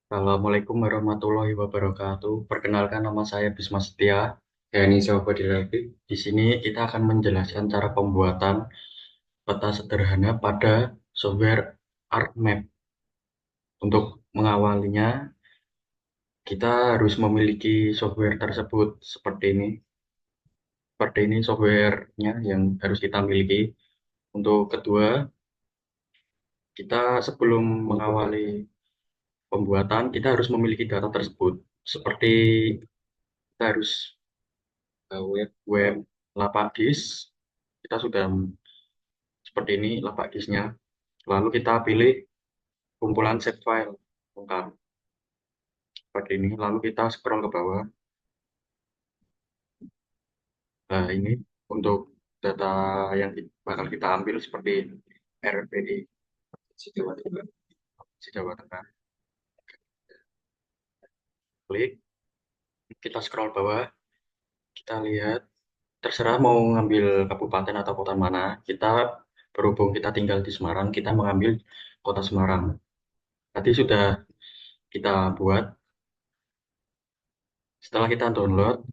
Assalamualaikum warahmatullahi wabarakatuh. Perkenalkan nama saya Bisma Setia. Ya, ini Jawa Dilevi. Di sini kita akan menjelaskan cara pembuatan peta sederhana pada software ArcMap. Untuk mengawalinya, kita harus memiliki software tersebut seperti ini. Seperti ini softwarenya yang harus kita miliki. Untuk kedua, kita sebelum mengawali pembuatan, kita harus memiliki data tersebut. Seperti kita harus web Lapagis, kita sudah seperti ini Lapagisnya. Lalu kita pilih kumpulan set file lengkap seperti ini. Lalu kita scroll ke bawah. Nah, ini untuk data yang bakal kita ambil seperti RPI Jawa Tengah. Jawa Tengah. Klik, kita scroll bawah, kita lihat. Terserah mau ngambil kabupaten atau kota mana. Kita berhubung kita tinggal di Semarang, kita mengambil kota Semarang. Tadi sudah kita buat. Setelah kita download,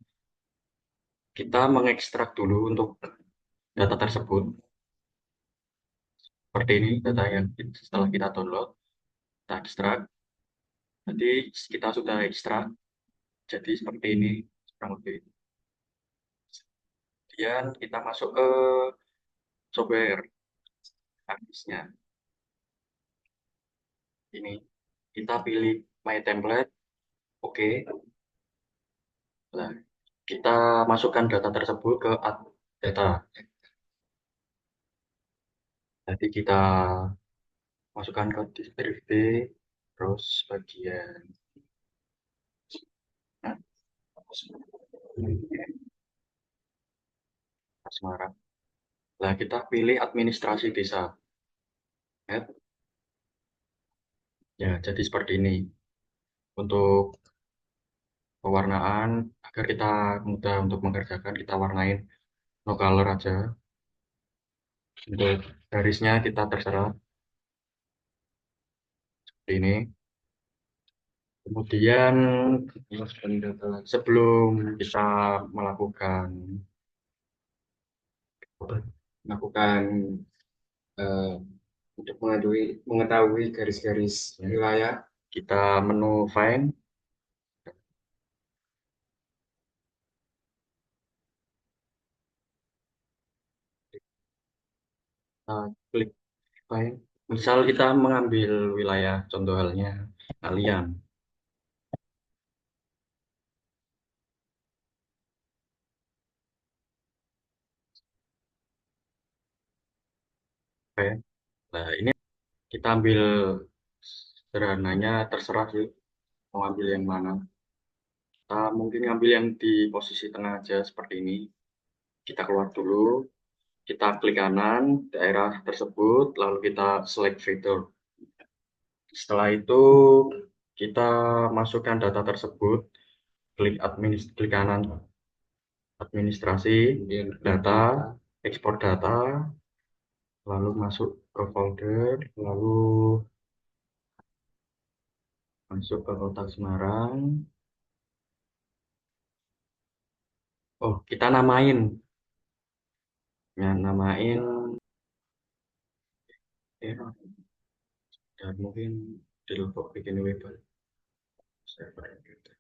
kita mengekstrak dulu untuk data tersebut. Seperti ini data yang setelah kita download, kita ekstrak. Nanti kita sudah ekstrak, jadi seperti ini kurang lebih. Kemudian kita masuk ke software habisnya. Ini kita pilih My Template, oke. Nah, kita masukkan data tersebut ke add data. Jadi kita masukkan ke deskripsi, terus bagian nah, Semarang. Nah, kita pilih administrasi desa. Add. Ya, jadi seperti ini. Untuk pewarnaan, agar kita mudah untuk mengerjakan, kita warnain no color aja. Untuk garisnya kita terserah seperti ini. Kemudian sebelum kita melakukan melakukan eh, untuk mengetahui garis-garis wilayah, kita menu Find, klik Find. Misal kita mengambil wilayah, contoh halnya kalian. Oke. Nah, ini kita ambil sederhananya, terserah sih mau ambil yang mana. Kita mungkin ngambil yang di posisi tengah aja seperti ini. Kita keluar dulu, kita klik kanan daerah tersebut, lalu kita select filter. Setelah itu kita masukkan data tersebut, klik kanan administrasi, data, ekspor data, lalu masuk ke folder, lalu masuk ke kota Semarang. Oh, kita namain, ya namain, ya, dan mungkin di logo bikin web server gitu.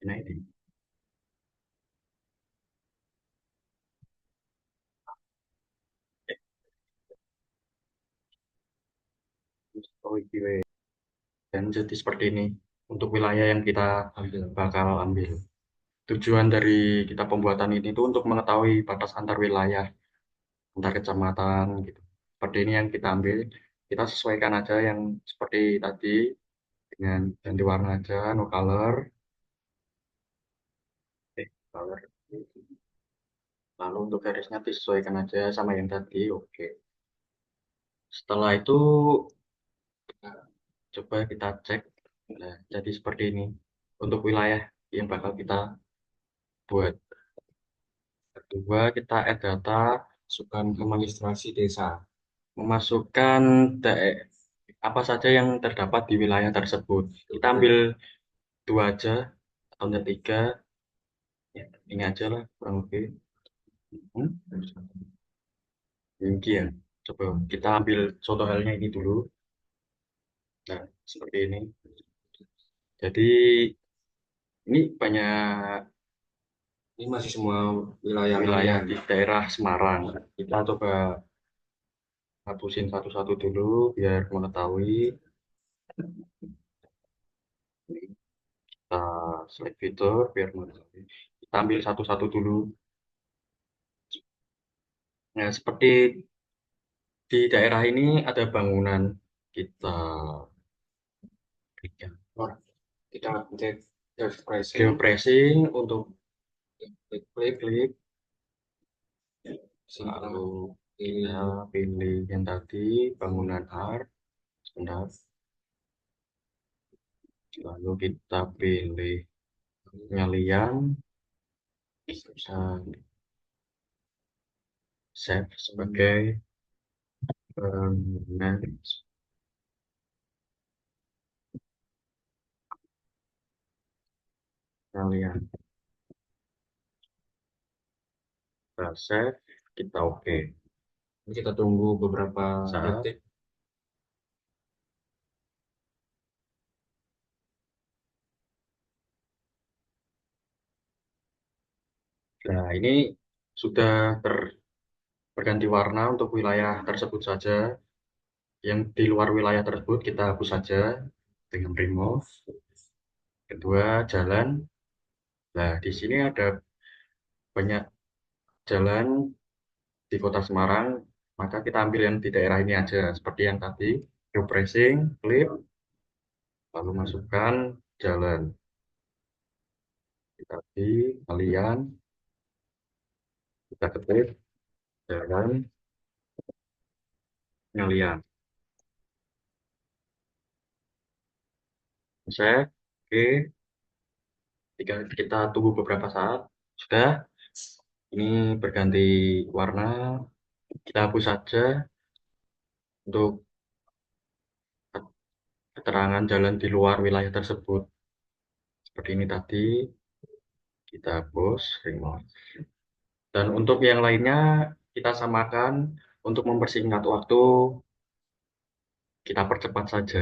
Nah ini, oh, ini. Dan jadi seperti ini untuk wilayah yang kita bakal ambil. Tujuan dari kita pembuatan ini itu untuk mengetahui batas antar wilayah, antar kecamatan gitu. Seperti ini yang kita ambil, kita sesuaikan aja yang seperti tadi dengan ganti warna aja, no color, color. Lalu untuk garisnya disesuaikan aja sama yang tadi, oke. Setelah itu nah, coba kita cek. Nah, jadi seperti ini untuk wilayah yang bakal kita buat. Kedua, kita add data, masukkan administrasi desa. Memasukkan apa saja yang terdapat di wilayah tersebut. Kita ambil dua aja atau enggak tiga, ya, ini aja lah kurang lebih. Hmm? Ini ya. Coba kita ambil contoh halnya ini dulu. Nah, seperti ini. Jadi ini banyak Ini masih semua wilayah wilayah hunian. di daerah Semarang. Kita coba hapusin satu-satu dulu biar mengetahui. Kita select fitur biar mengetahui. Kita ambil satu-satu dulu. Nah, seperti di daerah ini ada bangunan. Kita klik ya. Wah, kita cek refreshing, Geopressing untuk klik-klik, klik, sekarang lalu kita pilih pilih yang tadi bangunan art. Sebentar. Lalu kita pilih pengalian, kita save sebagai bangunan pengalian. Kita save, kita oke. ini kita tunggu beberapa Saat, detik. nah ini sudah berganti warna untuk wilayah tersebut saja. Yang di luar wilayah tersebut kita hapus saja dengan remove. Kedua, jalan. Nah, di sini ada banyak jalan di Kota Semarang, maka kita ambil yang di daerah ini aja, seperti yang tadi, pressing, klik, lalu masukkan jalan. Tadi kalian kita ketik jalan kalian. Save, oke, kita tunggu beberapa saat. Sudah, ini berganti warna. Kita hapus saja untuk keterangan jalan di luar wilayah tersebut. Seperti ini tadi, kita hapus, remove. Dan untuk yang lainnya, kita samakan untuk mempersingkat waktu, kita percepat saja.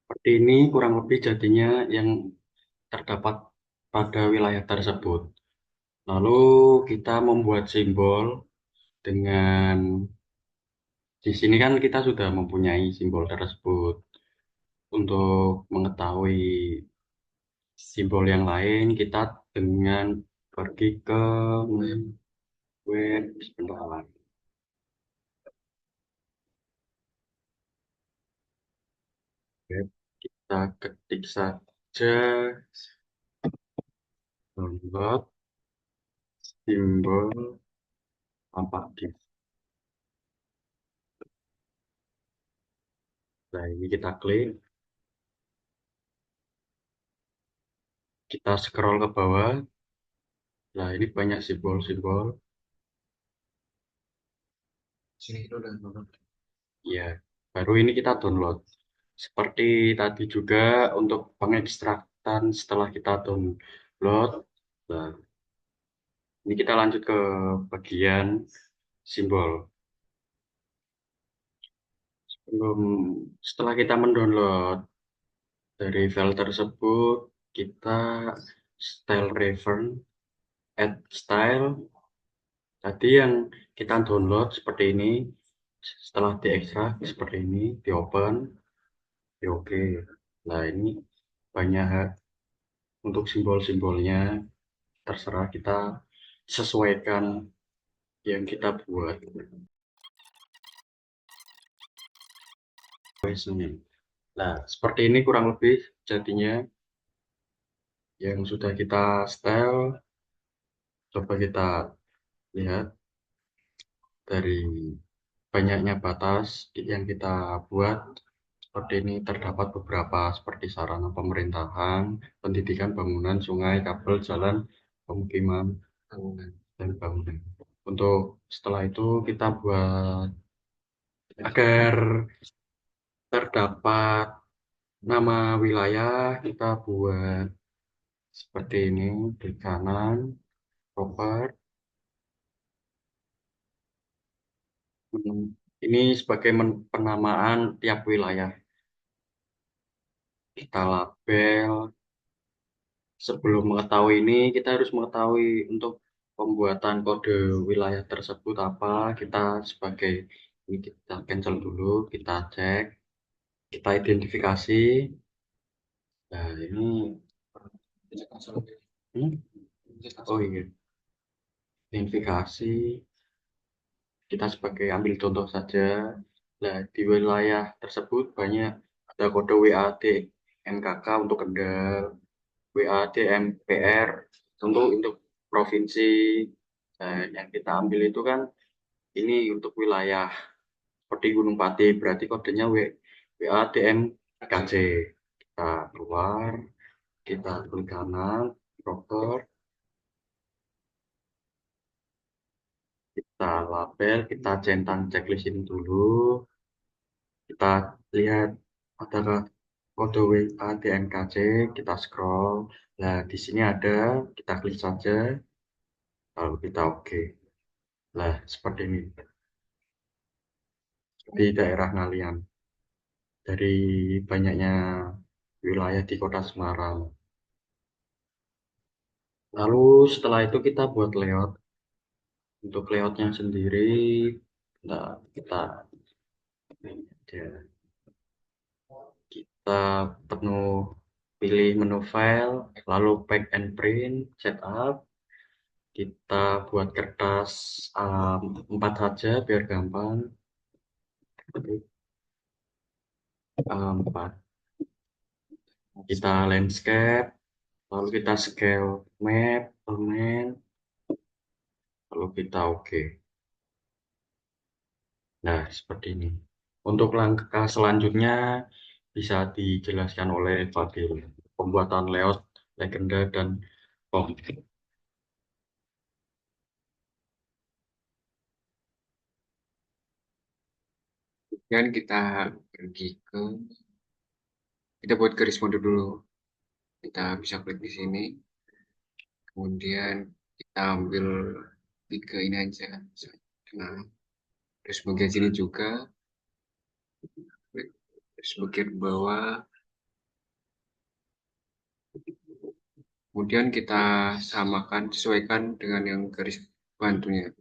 Seperti ini kurang lebih jadinya yang terdapat pada wilayah tersebut. Lalu kita membuat simbol dengan di sini kan kita sudah mempunyai simbol tersebut. Untuk mengetahui simbol yang lain, kita dengan pergi ke web sebentar. Web, kita ketik saja download simbol tampak di. Nah, ini kita klik, kita scroll ke bawah. Nah, ini banyak simbol-simbol. Sini kita udah nonton. Ya, baru ini kita download. Seperti tadi juga untuk pengekstraktan setelah kita download. Nah, ini kita lanjut ke bagian simbol. Setelah kita mendownload dari file tersebut, kita style reference, add style. Tadi yang kita download seperti ini, setelah diekstrak seperti ini, di open, di oke. Nah ini banyak untuk simbol-simbolnya, terserah kita sesuaikan yang kita buat. Nah seperti ini kurang lebih jadinya yang sudah kita style. Coba kita lihat dari banyaknya batas yang kita buat. Seperti ini terdapat beberapa seperti sarana pemerintahan, pendidikan, bangunan, sungai, kabel, jalan, pemukiman. bangunan. dan bangunan. Untuk setelah itu kita buat agar terdapat nama wilayah, kita buat seperti ini, klik kanan, Robert. Ini sebagai penamaan tiap wilayah. Kita label. Sebelum mengetahui ini, kita harus mengetahui untuk pembuatan kode wilayah tersebut apa. Kita sebagai ini kita cancel dulu, kita cek, kita identifikasi. Nah, ini Cek asal. hmm? Cek Oh asal. iya, identifikasi. Kita sebagai ambil contoh saja. Nah, di wilayah tersebut banyak ada kode WAD, MKK untuk Kendal, WAD, MPR untuk provinsi. Nah, yang kita ambil itu kan ini untuk wilayah seperti Gunung Pati, berarti kodenya WADM KC. Kita keluar, kita klik kanan, broker, kita label, kita centang checklist ini dulu. Kita lihat apakah kode WADMKC, kita scroll. Nah, di sini ada, kita klik saja, lalu kita oke. Nah, seperti ini di daerah Ngalian. Dari banyaknya wilayah di Kota Semarang. Lalu setelah itu kita buat layout. Untuk layoutnya sendiri, nah, ya, kita penuh pilih menu file, lalu pack and print, setup. Kita buat kertas A4 saja biar gampang. A4. Kita landscape, lalu kita scale map, permen, lalu kita oke. Nah, seperti ini. Untuk langkah selanjutnya bisa dijelaskan oleh Fadil. Pembuatan layout, legenda, dan font. Dan kita pergi ke, kita buat garis mode dulu. Kita bisa klik di sini. Kemudian kita ambil tiga ini aja. Nah, terus bagian sini juga. Klik. Terus bagian bawah. Kemudian kita samakan, sesuaikan dengan yang garis bantunya.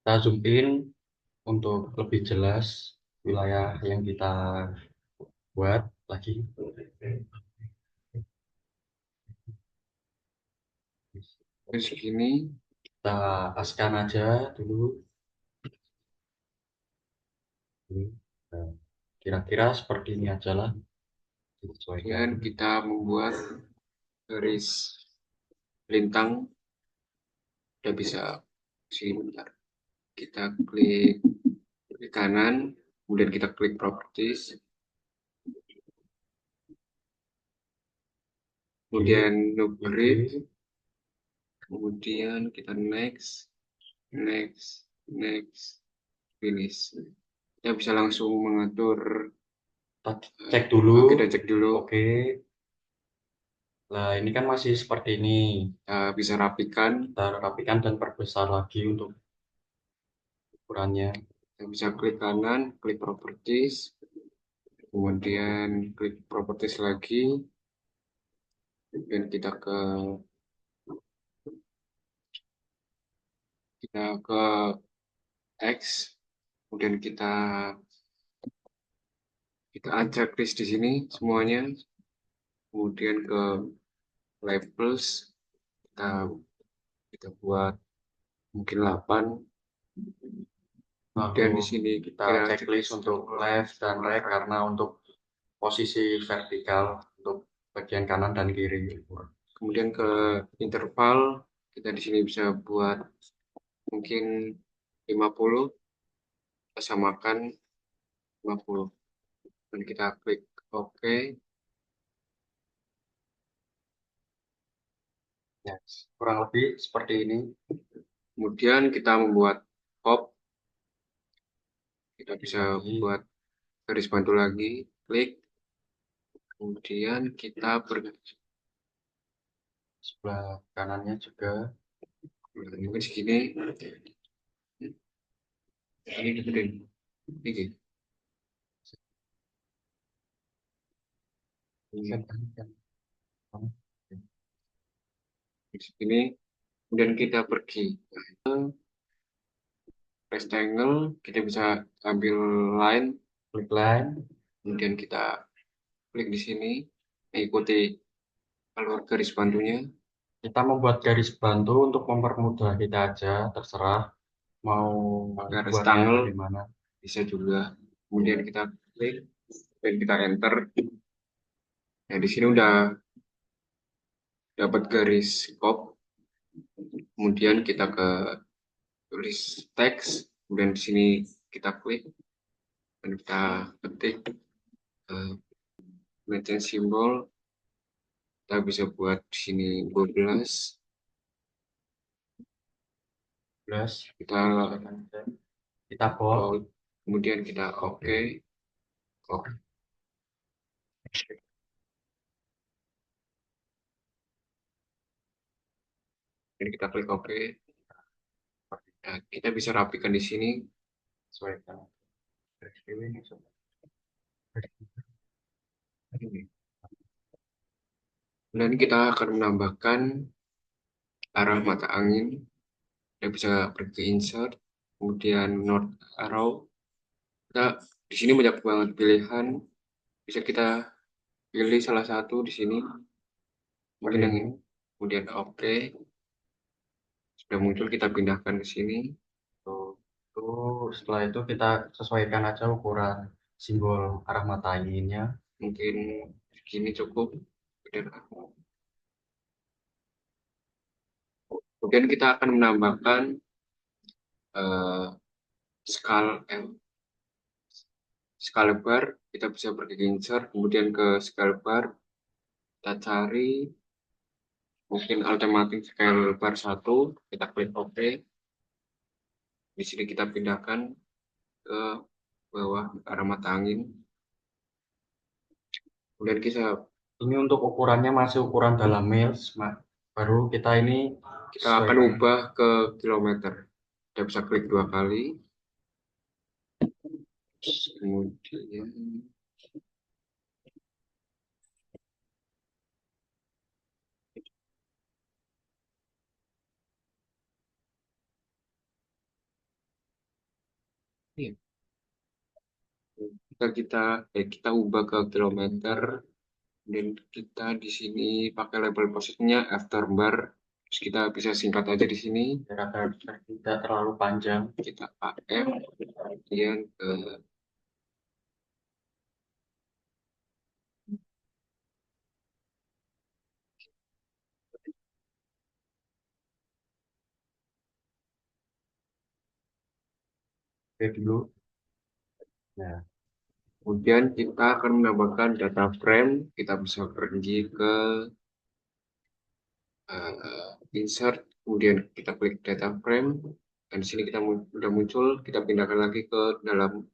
Kita zoom in untuk lebih jelas wilayah yang kita buat lagi. Terus segini, Kita askan aja dulu. Nah, kira-kira seperti ini aja lah. kemudian Disesuaikan. kita membuat garis lintang. Udah bisa sini bentar. Kita klik di kanan, kemudian kita klik properties, kemudian no grid, Oke. kemudian kita next, next, next, finish. Kita bisa langsung mengatur. Kita cek dulu. Kita cek dulu. Oke. Nah, ini kan masih seperti ini. Kita bisa rapikan. Kita rapikan dan perbesar lagi untuk ukurannya. Kita bisa klik kanan, klik properties, kemudian klik properties lagi, dan kita ke X, kemudian kita ajak list di sini semuanya, kemudian ke labels, kita kita buat mungkin 8. Kemudian di Lalu sini kita kita checklist untuk left dan right karena untuk posisi vertikal untuk bagian kanan dan kiri. kemudian ke interval, kita di sini bisa buat mungkin 50. kita samakan 50 dan kita klik OK. Ya, kurang lebih seperti ini. Kemudian kita membuat pop, kita bisa Lagi buat garis bantu lagi, klik, kemudian kita sebelah kanannya juga. mungkin segini, ini gedein, ini Saya ini ganti. segini, kemudian kita pergi ke rectangle, kita bisa ambil line, Klik line. kemudian kita klik di sini, ikuti alur garis bantunya, Kita membuat garis bantu untuk mempermudah kita aja, terserah mau pakai buatnya rectangle bagaimana. bisa juga. Kemudian kita klik dan kita enter. Nah, di sini udah dapat garis pop. Kemudian kita ke tulis teks. Kemudian di sini kita klik dan kita ketik mention simbol. Kita bisa buat di sini 12. Plus Kita kita bold. bold. Kemudian kita OK. Oke. Dan kita klik OK. Nah, kita bisa rapikan di sini. Sesuaikan. Dan kita akan menambahkan arah mata angin. Kita bisa pergi insert, kemudian north arrow. Kita di sini banyak banget pilihan. Bisa kita pilih salah satu di sini. Mungkin yang ini. Kemudian OK. Sudah muncul, kita pindahkan ke sini. Tuh, setelah itu kita sesuaikan aja ukuran simbol arah mata anginnya. Mungkin segini cukup. Kemudian kita akan menambahkan eh, skala bar. Kita bisa pergi ke insert, kemudian ke skala bar. Kita cari mungkin alternatif scale bar 1, kita klik OK. Di sini kita pindahkan ke bawah ke arah mata angin. Kemudian Ini untuk ukurannya masih ukuran dalam mils, baru kita ini kita akan sesuaikan. ubah ke kilometer. Kita bisa klik 2 kali. Kemudian ini, kita ubah ke kilometer. Dan kita di sini pakai label posisinya after bar. Terus kita bisa singkat aja di sini. Biar agar tidak terlalu panjang. Kita AM, kemudian ke Oke dulu. Nah, kemudian kita akan menambahkan data frame. Kita bisa pergi ke insert, kemudian kita klik data frame. Dan di sini kita sudah muncul, kita pindahkan lagi ke dalam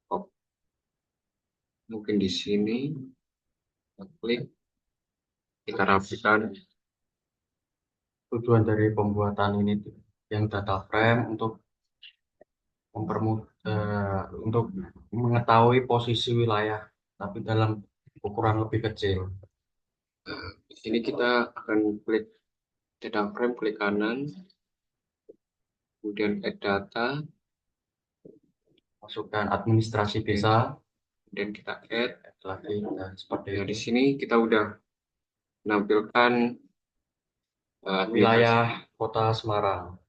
pop. Mungkin di sini kita klik, kita rapikan. tujuan dari pembuatan ini tuh, yang data frame untuk untuk mengetahui posisi wilayah, tapi dalam ukuran lebih kecil. Di sini kita akan klik data frame, klik kanan, kemudian add data, Masukkan administrasi kemudian desa, dan kita add. lagi dan seperti Nah, itu. di sini kita udah menampilkan administrasi. Wilayah Kota Semarang.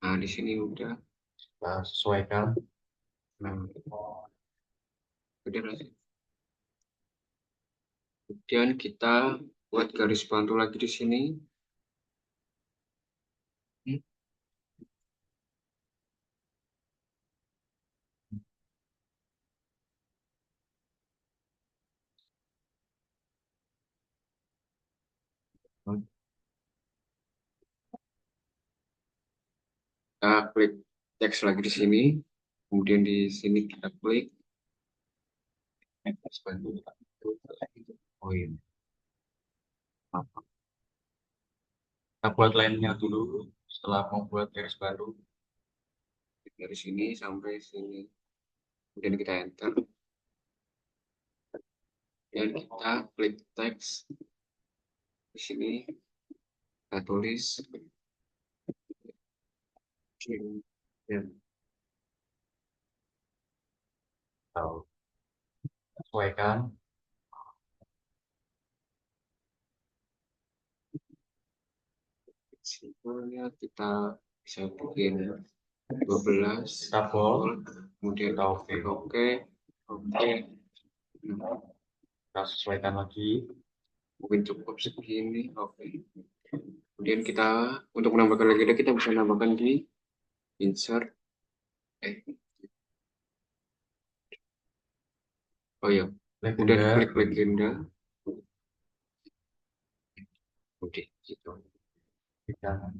Nah, di sini udah. Kita sesuaikan. Nah, udah lah. Kemudian kita buat garis bantu lagi di sini. Kita klik teks lagi di sini. Kemudian di sini kita klik. Garis bantu. Oh iya. Apa? Kita buat lainnya dulu setelah membuat garis baru. Dari sini sampai sini. Kemudian kita enter. Dan kita klik teks di sini. Kita tulis. Ya, tahu. Sesuaikan. Simpelnya kita bisa bikin 12 Kita bold. volt, kemudian Kita oke. kita oke, oke. Kita sesuaikan lagi. Mungkin cukup segini, oke. Kemudian kita untuk menambahkan lagi kita bisa menambahkan di insert, eh, oh ya, udah Legenda. klik legenda, oke, gitu. Di kanan.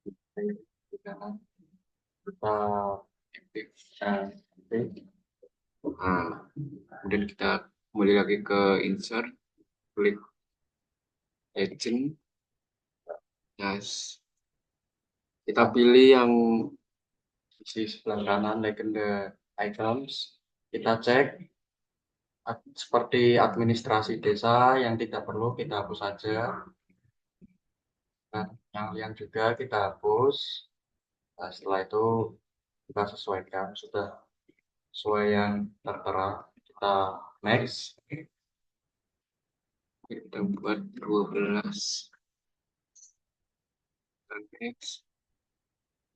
Di kanan. Kita Aktif. aktif. Nah, kemudian kita kembali lagi ke insert, klik agent, yes. Kita pilih yang Di sebelah kanan legenda items. Kita cek seperti administrasi desa yang tidak perlu kita hapus saja. Dan yang juga kita hapus. Nah, setelah itu kita sesuaikan sudah sesuai yang tertera. Kita next. kita buat 12 dan next,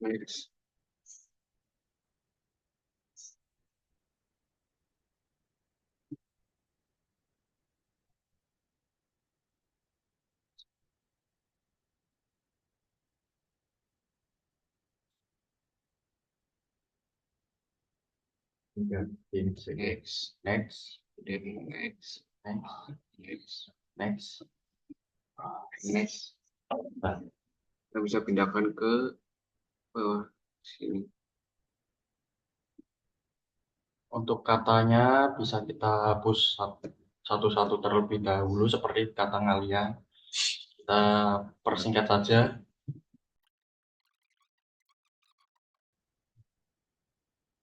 next. Tiga, ini Next, next, then next, next, next, next, next. nah, Kita bisa pindahkan ke bawah sini. untuk katanya bisa kita hapus satu-satu terlebih dahulu seperti kata ngalian. Kita persingkat saja.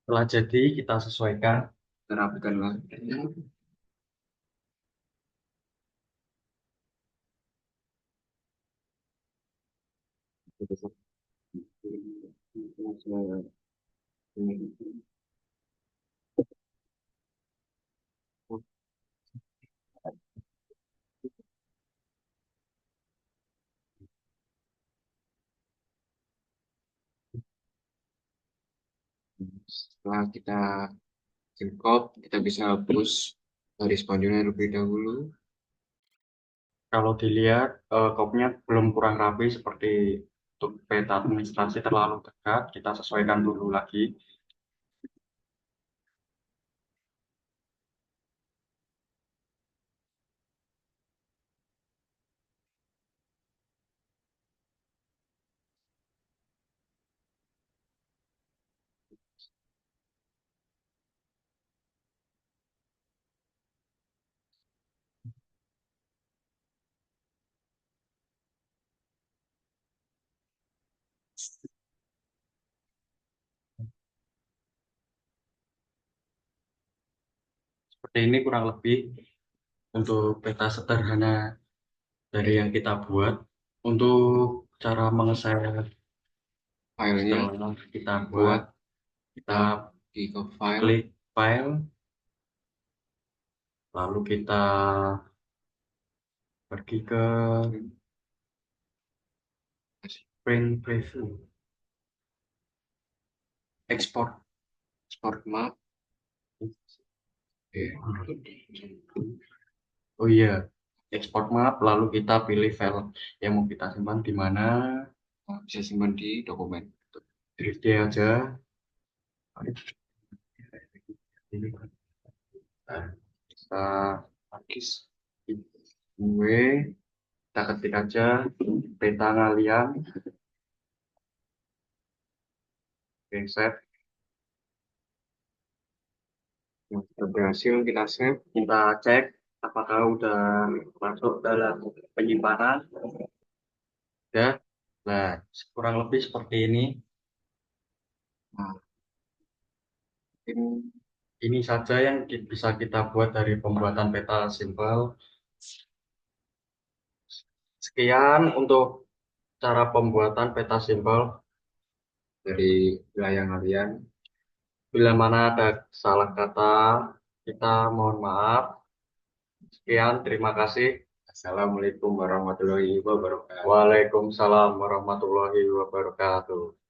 Setelah jadi kita sesuaikan. Kita rapikan lagi. Setelah kita encode, kita bisa hapus garis panjangnya lebih dahulu. Kalau dilihat kopnya belum kurang rapi seperti untuk peta administrasi terlalu dekat. Kita sesuaikan dulu lagi. Seperti ini kurang lebih untuk peta sederhana dari yang kita buat. Untuk cara mengeser Filenya setelah kita buat, buat kita kita pergi ke file, klik file, lalu kita pergi ke print preview. Ekspor. export map. Oke. Oh iya, ekspor map, lalu kita pilih file yang mau kita simpan di mana. Bisa simpan di dokumen. Drift D aja. Ini kita Argis. gue, kita ketik aja peta ngalian, oke, save. Yang sudah berhasil kita save. Kita cek apakah udah masuk dalam penyimpanan. Ya, nah kurang lebih seperti ini. Nah, mungkin Ini saja yang bisa kita buat dari pembuatan peta simpel. Sekian untuk cara pembuatan peta simpel. dari wilayah kalian. Bila mana ada salah kata, kita mohon maaf. Sekian, terima kasih. Assalamualaikum warahmatullahi wabarakatuh. Waalaikumsalam warahmatullahi wabarakatuh.